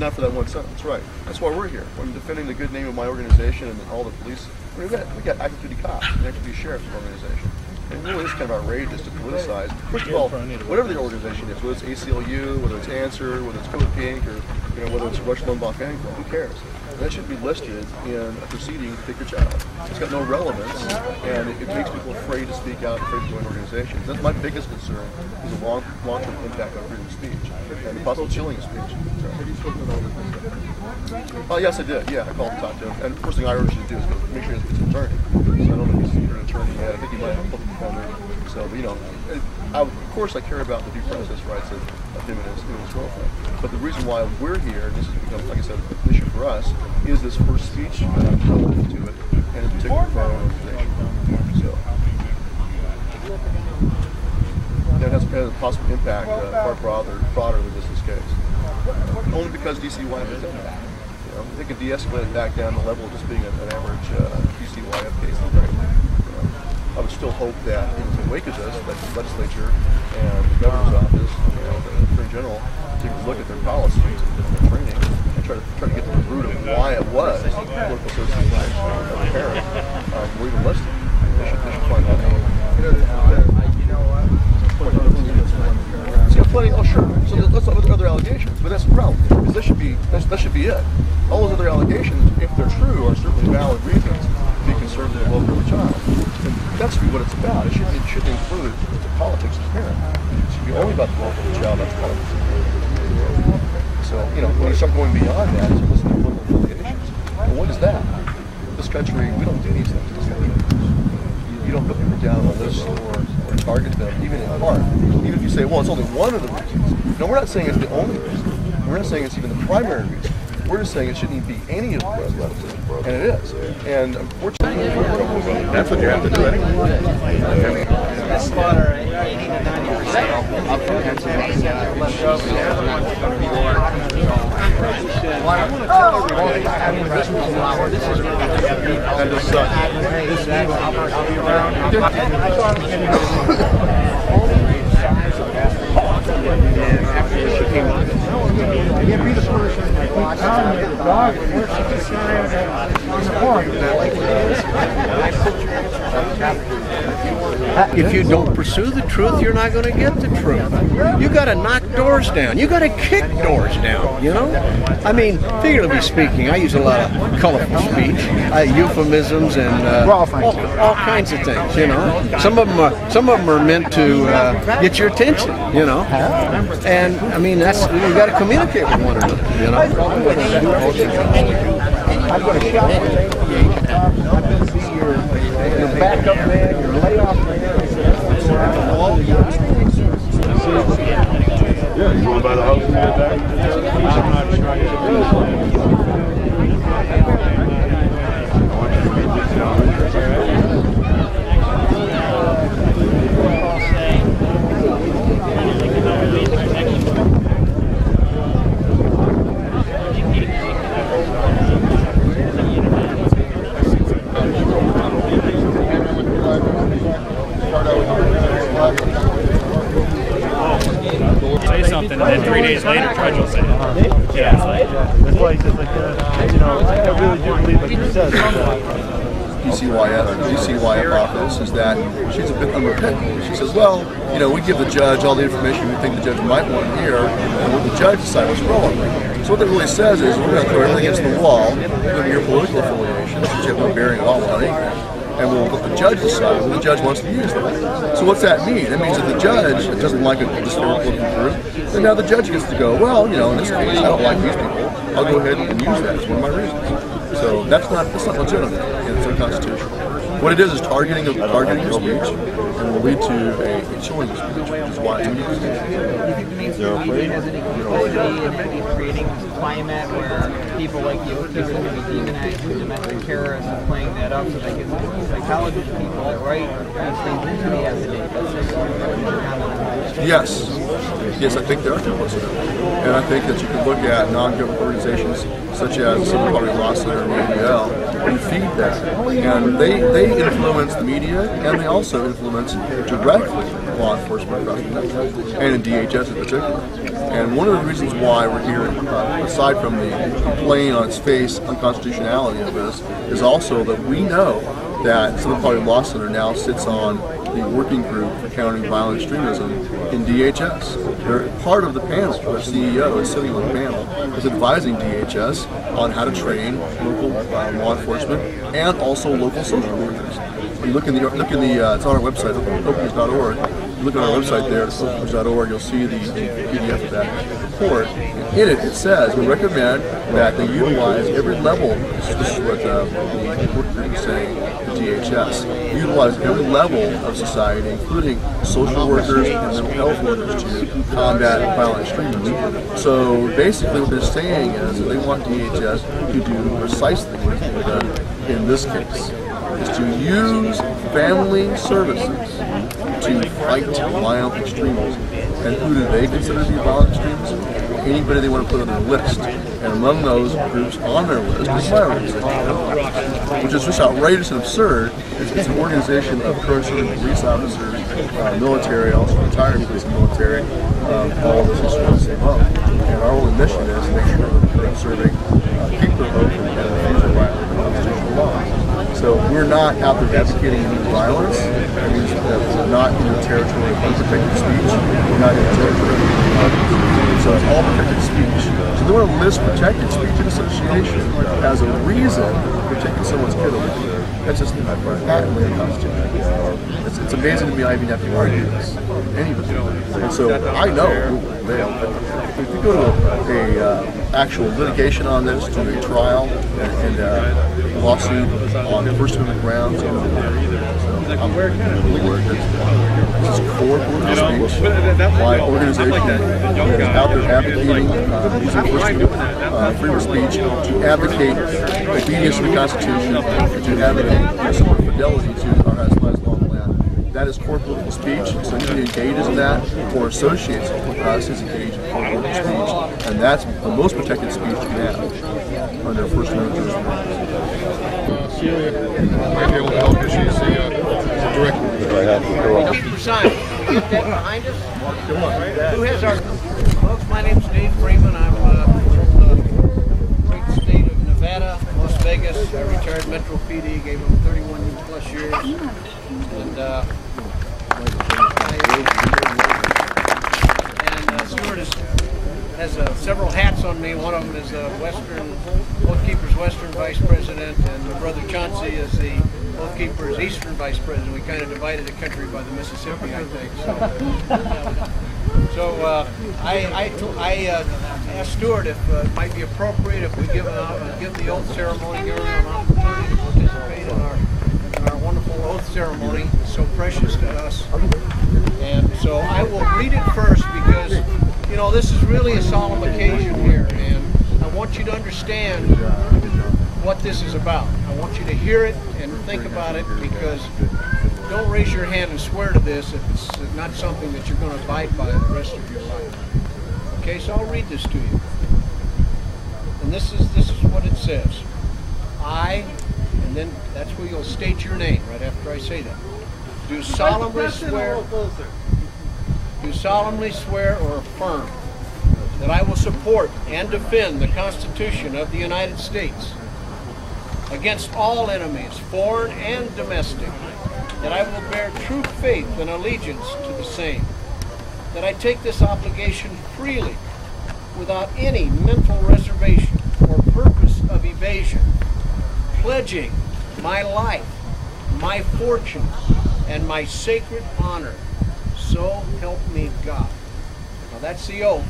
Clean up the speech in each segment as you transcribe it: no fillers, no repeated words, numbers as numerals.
not for that one sentence, right? That's why we're here. I'm defending the good name of my organization and all the police. I mean, we got active duty cops and active duty sheriff's organization. And it really is kind of outrageous to politicize. First of all, whatever the organization is, whether it's ACLU, whether it's Answer, whether it's Code Pink, or whether it's Rush Limbaugh Fan Club, who cares? That should be listed in a proceeding to take your child. It's got no relevance, and it makes people afraid to speak out, afraid to join organizations. That's my biggest concern, is the long-term impact on freedom of speech and the possible chilling of speech. Oh, yes, I did. Yeah, I called and talked to him. And the first thing I urge you to do is go make sure he's an attorney. So I don't know if he's an attorney yet. I think he might have a public defender. So, but, of course I care about the due process rights of him and his girlfriend. But the reason why we're here, and this has become, like I said, an issue for us, is this first speech relative to it, and in particular for our organization. So that has a possible impact far broader than this case. Only because DCYF has done that. They can de-escalate it back down to the level of just being an average DCYF case. I would still hope that in the wake of this, that the legislature and the governor's office and the attorney general take a look at their policies and their training and try to get to the root of why it was political association of a parent were even listed. They should find that out. It's got plenty. Oh, sure. So let's look at other allegations, but that's the problem. Because that should be it. All those other allegations, if they're true, are certainly valid reasons to be concerned with the welfare of a child. And that should be what it's about. It shouldn't include the politics of the parent. It should be only about the welfare of the child. That's politics. So when you start going beyond that, you listen to political affiliations. Well, what is that? This country, we don't do these things in this country. You don't put people down on a list or target them, even in part. Even if you say, well, it's only one of the reasons. No, we're not saying it's the only reason. We're not saying it's even the primary reason. We're just saying it shouldn't even be any of those relatives, and it is. And unfortunately, that's what you have to do anyway. If you don't pursue the truth, you're not going to get the truth. You got to knock doors down. You got to kick doors down. I mean, figuratively speaking, I use a lot of colorful speech, euphemisms, and all kinds of things. Some of them are meant to get your attention. And I mean, you got to communicate with one another. I'm going to shout. I'm going to be your backup man, your layoff man. Yeah, you want to buy the house and get that? I'm not sure I want you to meet this down. Say something, and then 3 days later, Trudge will say it. Yeah. That's why he says, I really do believe what he says. DCYF office is that she's a bit unrepentant. She says, well, we give the judge all the information we think the judge might want to hear, and let the judge decide what's wrong. So what that really says is we're going to throw everything against the wall, including your political affiliations, which have no bearing at all on anything. And we'll let the judge decide when the judge wants to use that. So what's that mean? That means that the judge doesn't like this looking through, then now the judge gets to go, well, in this case, I don't like these people. I'll go ahead and use that as one of my reasons. So that's not legitimate. It's unconstitutional. What it is targeting of speech, and will lead to a chilling of speech, which is why it's They're afraid. Has any capability in creating a climate where people like you are going to be demonized as domestic terrorists and playing that up so they can psychologists people that write these things into the affidavits? Yes, I think there are templates of it. And I think that you can look at non-government organizations such as Civil Liberty Law Center and the ADL and feed that. And they influence the media, and they also influence directly law enforcement and in DHS in particular. And one of the reasons why we're here, aside from the plain on its face unconstitutionality of this, is also that we know that Southern Poverty Law Center now sits on the working group for countering violent extremism in DHS. They're part of the panel. Their CEO is sitting on the panel, is advising DHS on how to train local law enforcement and also local social workers. You look in the it's on our website, opennews.org. You look at our website there, opennews.org, you'll see the PDF of that report. In it, it says we recommend that they utilize every level. This is what the work group is saying to DHS. Utilize every level of society, including social workers and mental health workers, to combat violent extremism. So basically, what they're saying is that they want DHS to do precisely what has been done in this case, is to use family services to fight violent extremism. And who do they consider to be violent extremism? Anybody they want to put on their list. And among those groups on their list is my organization, which is just outrageous and absurd. It's an organization of current serving police officers, military, also retired police and military, all of us who serve the same vote. And our only mission is to make sure that current serving keep their vote and refuse to violate the constitutional laws. So we're not out there advocating any violence. We're not in the territory of unprotected speech. We're not in the territory of so it's all protected speech. So they want to list protected speech and association as a reason for taking someone's kid away. That's just patently unconstitutional. It's amazing to me I even have to argue this. Anybody. And so I know who will prevail. But if you go to a actual litigation on this, to a trial and a lawsuit on First Amendment grounds, so I'm this is core political speech. My organization is out there advocating using freedom of speech to advocate obedience to the Constitution, to advocate support fidelity to our highest law of the land. That is core political speech. So anybody engages in that or associates with us is engaged in core political speech, and that's the most protected speech you can have under First Amendment jurisprudence. Celia might be able to help you. She's the director. Keep sign. Get that behind us. Who has our? Folks, my name's Dave Freeman. I'm from the great state of Nevada, Las Vegas. I retired Metro PD, gave them 31 plus years, and Stuart has several hats on me. One of them is Oath Keepers Western Vice President, and my brother Chauncey is the Oath Keepers Eastern Vice President. We kind of divided the country by the Mississippi, I think. So I asked Stuart if it might be appropriate if we give the oath ceremony, give them an opportunity to participate in our wonderful oath ceremony. It's so precious to us. And so I will read it first because, you know, this is really a solemn occasion here, and I want you to understand what this is about. I want you to hear it and think about it, because don't raise your hand and swear to this if it's not something that you're going to abide by the rest of your life. Okay, so I'll read this to you. And this is what it says. I, and then that's where you'll state your name right after I say that. Do solemnly swear or affirm that I will support and defend the Constitution of the United States against all enemies, foreign and domestic, that I will bear true faith and allegiance to the same, that I take this obligation freely without any mental reservation or purpose of evasion, pledging my life, my fortune, and my sacred honor. So help me God. Now that's the oath.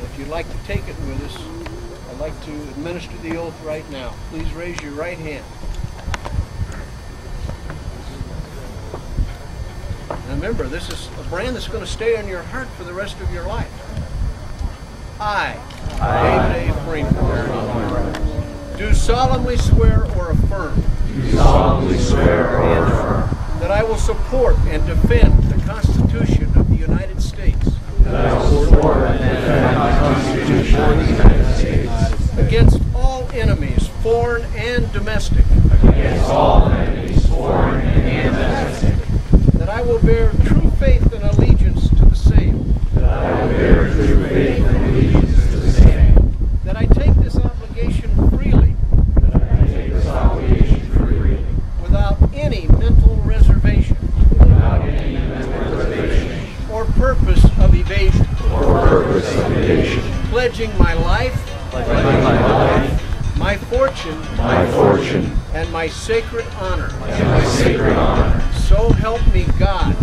If you'd like to take it with us, I'd like to administer the oath right now. Please raise your right hand. And remember, this is a brand that's going to stay on your heart for the rest of your life. I, David A. Freeman, do solemnly swear or affirm that I will support and defend the Constitution of the United States against all enemies, foreign and domestic, that I will bear true faith and allegiance to the same, my fortune, and my sacred honor. So help me God.